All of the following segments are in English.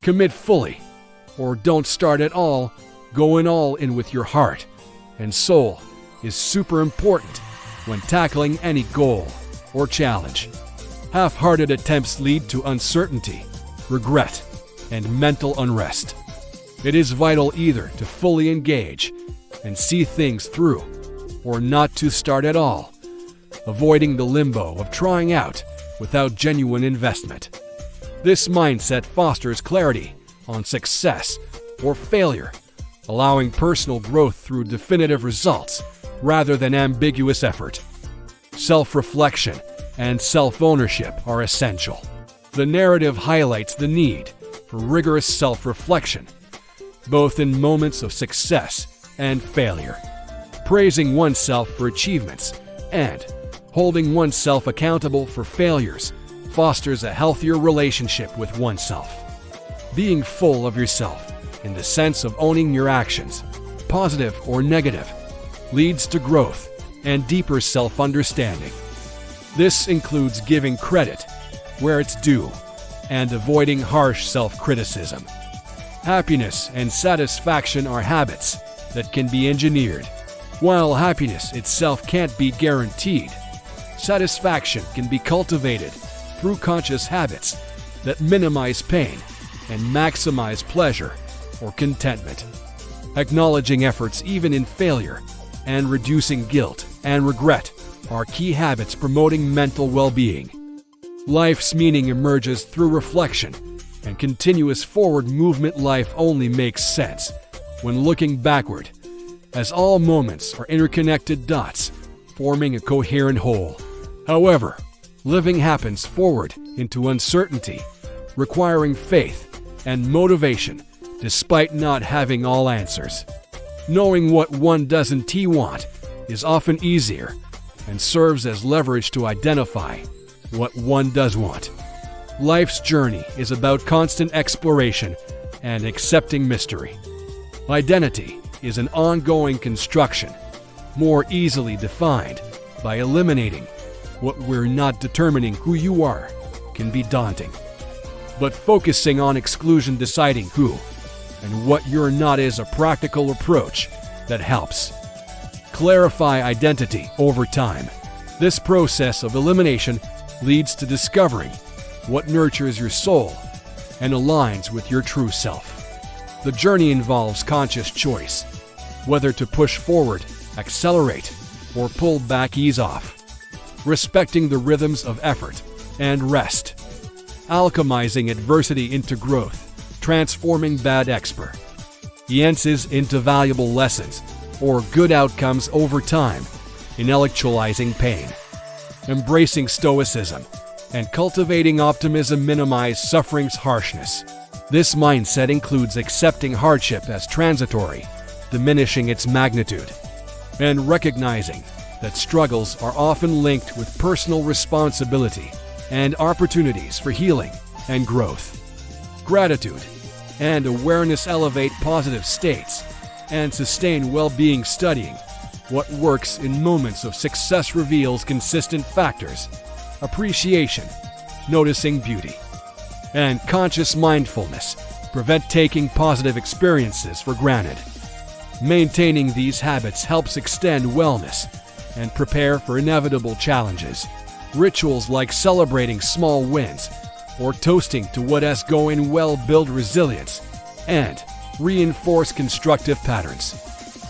Commit fully, or don't start at all. Going all in with your heart and soul is super important when tackling any goal or challenge. Half-hearted attempts lead to uncertainty, regret, and mental unrest. It is vital either to fully engage and see things through, or not to start at all, avoiding the limbo of trying out without genuine investment. This mindset fosters clarity on success or failure, allowing personal growth through definitive results rather than ambiguous effort. Self-reflection and self-ownership are essential. The narrative highlights the need for rigorous self-reflection, both in moments of success and failure. Praising oneself for achievements and holding oneself accountable for failures fosters a healthier relationship with oneself. Being full of yourself, in the sense of owning your actions, positive or negative, leads to growth and deeper self-understanding. This includes giving credit where it's due and avoiding harsh self-criticism. Happiness and satisfaction are habits that can be engineered. While happiness itself can't be guaranteed, satisfaction can be cultivated through conscious habits that minimize pain and maximize pleasure or contentment. Acknowledging efforts even in failure and reducing guilt and regret are key habits promoting mental well-being. Life's meaning emerges through reflection and continuous forward movement. Life only makes sense when looking backward, as all moments are interconnected dots, forming a coherent whole. However, living happens forward into uncertainty, requiring faith and motivation despite not having all answers. Knowing what one doesn't want is often easier and serves as leverage to identify what one does want. Life's journey is about constant exploration and accepting mystery. Identity is an ongoing construction, more easily defined by eliminating what we're not. Determining who you are can be daunting, but focusing on exclusion, deciding who and what you're not, is a practical approach that helps clarify identity over time. This process of elimination leads to discovering what nurtures your soul and aligns with your true self. The journey involves conscious choice, whether to push forward, accelerate, or pull back, ease off, respecting the rhythms of effort and rest, alchemizing adversity into growth, transforming bad experiences into valuable lessons or good outcomes over time, intellectualizing pain, embracing stoicism, and cultivating optimism minimize suffering's harshness. This mindset includes accepting hardship as transitory, diminishing its magnitude, and recognizing that struggles are often linked with personal responsibility and opportunities for healing and growth. Gratitude and awareness elevate positive states and sustain well-being. Studying what works in moments of success reveals consistent factors: appreciation, noticing beauty, and conscious mindfulness prevent taking positive experiences for granted. Maintaining these habits helps extend wellness and prepare for inevitable challenges. Rituals like celebrating small wins or toasting to what's going well build resilience and reinforce constructive patterns.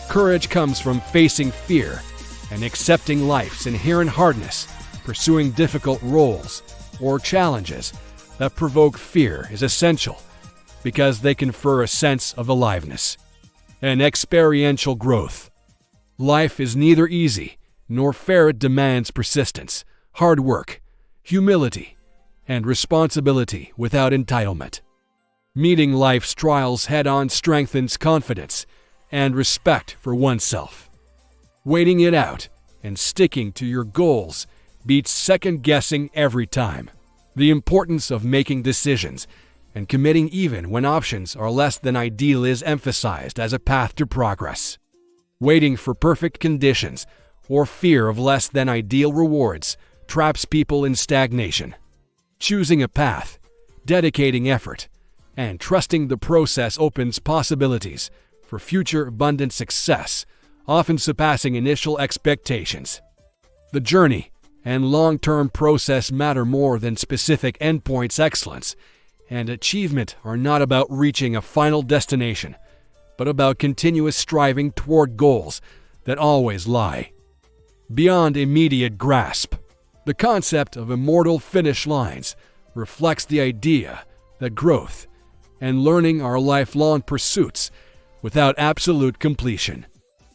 Courage comes from facing fear and accepting life's inherent hardness. Pursuing difficult roles or challenges that provoke fear is essential because they confer a sense of aliveness and experiential growth. Life is neither easy nor fair. It demands persistence, hard work, humility, and responsibility without entitlement. Meeting life's trials head-on strengthens confidence and respect for oneself. Waiting it out and sticking to your goals beats second-guessing every time. The importance of making decisions and committing even when options are less than ideal is emphasized as a path to progress. Waiting for perfect conditions or fear of less than ideal rewards traps people in stagnation. Choosing a path, dedicating effort, and trusting the process opens possibilities for future abundant success, often surpassing initial expectations. The journey and long-term process matter more than specific endpoints. Excellence and achievement are not about reaching a final destination, but about continuous striving toward goals that always lie beyond immediate grasp. The concept of immortal finish lines reflects the idea that growth and learning are lifelong pursuits without absolute completion.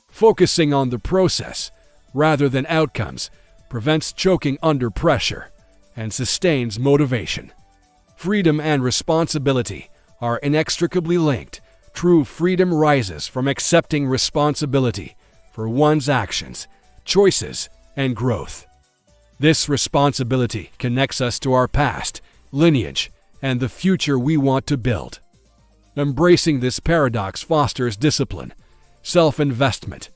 Focusing on the process rather than outcomes prevents choking under pressure and sustains motivation. Freedom and responsibility are inextricably linked. True freedom rises from accepting responsibility for one's actions, choices, and growth. This responsibility connects us to our past, lineage, and the future we want to build. Embracing this paradox fosters discipline, self-investment,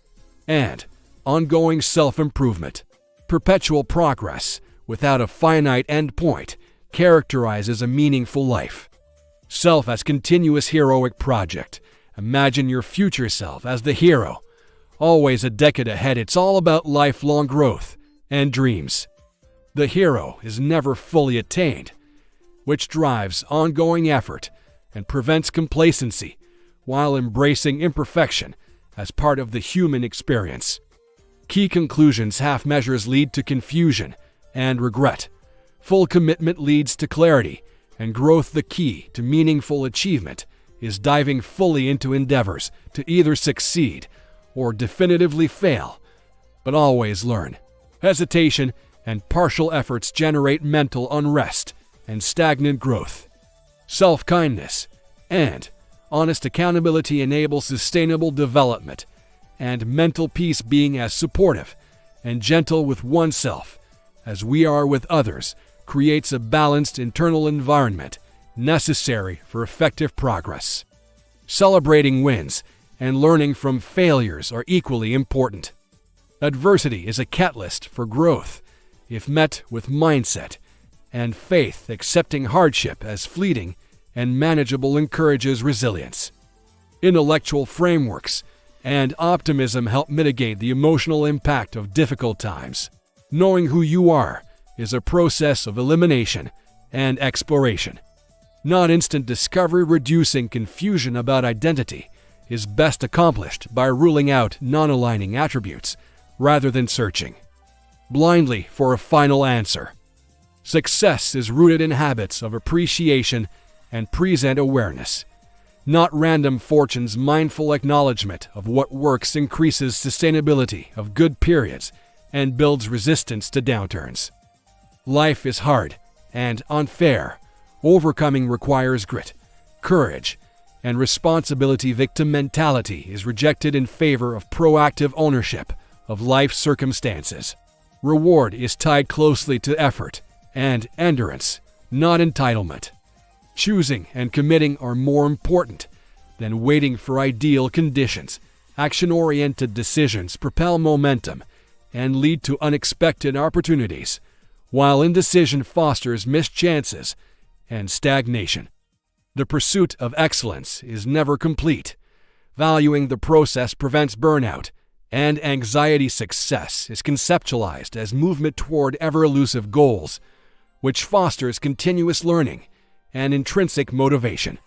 and ongoing self-improvement. Perpetual progress without a finite endpoint characterizes a meaningful life. Self as continuous heroic project. Imagine your future self as the hero, always a decade ahead. It's all about lifelong growth and dreams. The hero is never fully attained, which drives ongoing effort and prevents complacency while embracing imperfection as part of the human experience. Key conclusions: half measures lead to confusion and regret. Full commitment leads to clarity and growth. The key to meaningful achievement is diving fully into endeavors to either succeed or definitively fail, but always learn. Hesitation and partial efforts generate mental unrest and stagnant growth. Self-kindness and honest accountability enable sustainable development, and mental peace. Being as supportive and gentle with oneself as we are with others creates a balanced internal environment necessary for effective progress. Celebrating wins and learning from failures are equally important. Adversity is a catalyst for growth if met with mindset and faith. Accepting hardship as fleeting and manageable encourages resilience. Intellectual frameworks and optimism help mitigate the emotional impact of difficult times. Knowing who you are is a process of elimination and exploration, not instant discovery. Reducing confusion about identity is best accomplished by ruling out non-aligning attributes rather than searching blindly for a final answer. Success is rooted in habits of appreciation and present awareness, not random fortunes. Mindful acknowledgement of what works increases sustainability of good periods and builds resistance to downturns. Life is hard and unfair. Overcoming requires grit, courage, and responsibility. Victim mentality is rejected in favor of proactive ownership of life circumstances. Reward is tied closely to effort and endurance, not entitlement. Choosing and committing are more important than waiting for ideal conditions. Action-oriented decisions propel momentum and lead to unexpected opportunities, while indecision fosters missed chances and stagnation. The pursuit of excellence is never complete. Valuing the process prevents burnout and anxiety. Success is conceptualized as movement toward ever-elusive goals, which fosters continuous learning and intrinsic motivation.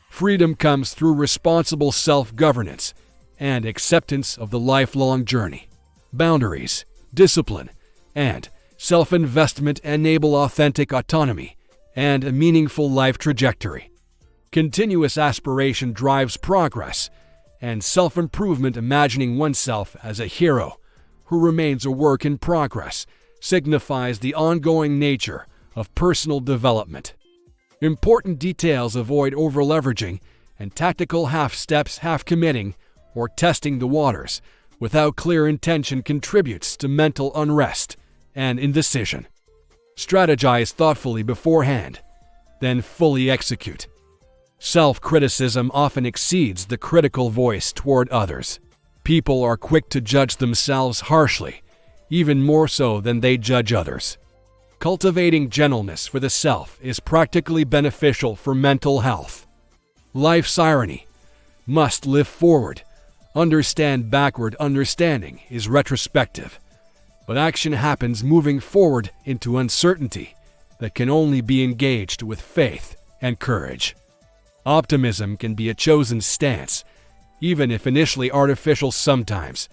Freedom comes through responsible self-governance and acceptance of the lifelong journey. Boundaries, discipline, and self-investment enable authentic autonomy and a meaningful life trajectory. Continuous aspiration drives progress and self-improvement. Imagining oneself as a hero who remains a work in progress signifies the ongoing nature of personal development. Important details: avoid over-leveraging and tactical half-steps. Half-committing or testing the waters without clear intention contributes to mental unrest and indecision. Strategize thoughtfully beforehand, then fully execute. Self-criticism often exceeds the critical voice toward others. People are quick to judge themselves harshly, even more so than they judge others. Cultivating gentleness for the self is practically beneficial for mental health. Life's irony. Must live forward. Understand backward understanding is retrospective. But action happens moving forward into uncertainty that can only be engaged with faith and courage. Optimism can be a chosen stance, even if initially artificial sometimes.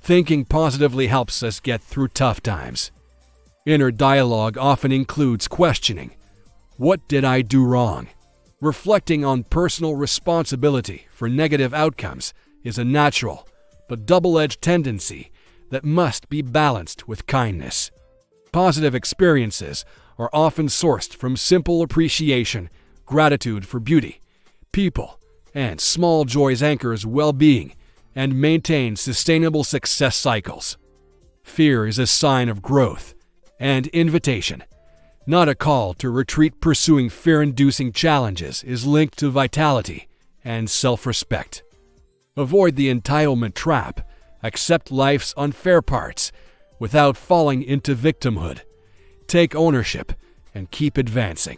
Thinking positively helps us get through tough times. Inner dialogue often includes questioning, what did I do wrong? Reflecting on personal responsibility for negative outcomes is a natural but double-edged tendency that must be balanced with kindness. Positive experiences are often sourced from simple appreciation, gratitude for beauty, people, and small joys anchors well-being and maintain sustainable success cycles. Fear is a sign of growth and invitation, not a call to retreat. Pursuing fear-inducing challenges is linked to vitality and self-respect. Avoid the entitlement trap. Accept life's unfair parts without falling into victimhood. Take ownership and keep advancing.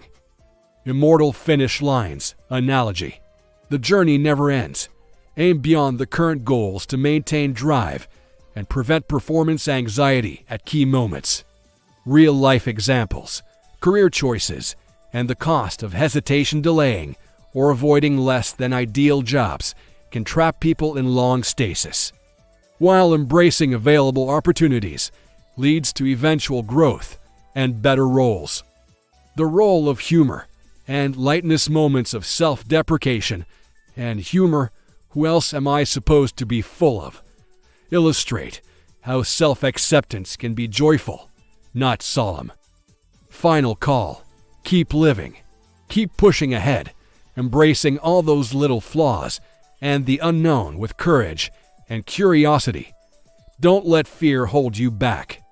Immortal finish lines analogy. The journey never ends. Aim beyond the current goals to maintain drive and prevent performance anxiety at key moments. Real-life examples, career choices, and the cost of hesitation, delaying, or avoiding less than ideal jobs can trap people in long stasis, while embracing available opportunities leads to eventual growth and better roles. The role of humor and lightness, moments of self-deprecation and humor, who else am I supposed to be full of, illustrate how self-acceptance can be joyful, not solemn. Final call. Keep living. Keep pushing ahead, embracing all those little flaws and the unknown with courage and curiosity. Don't let fear hold you back.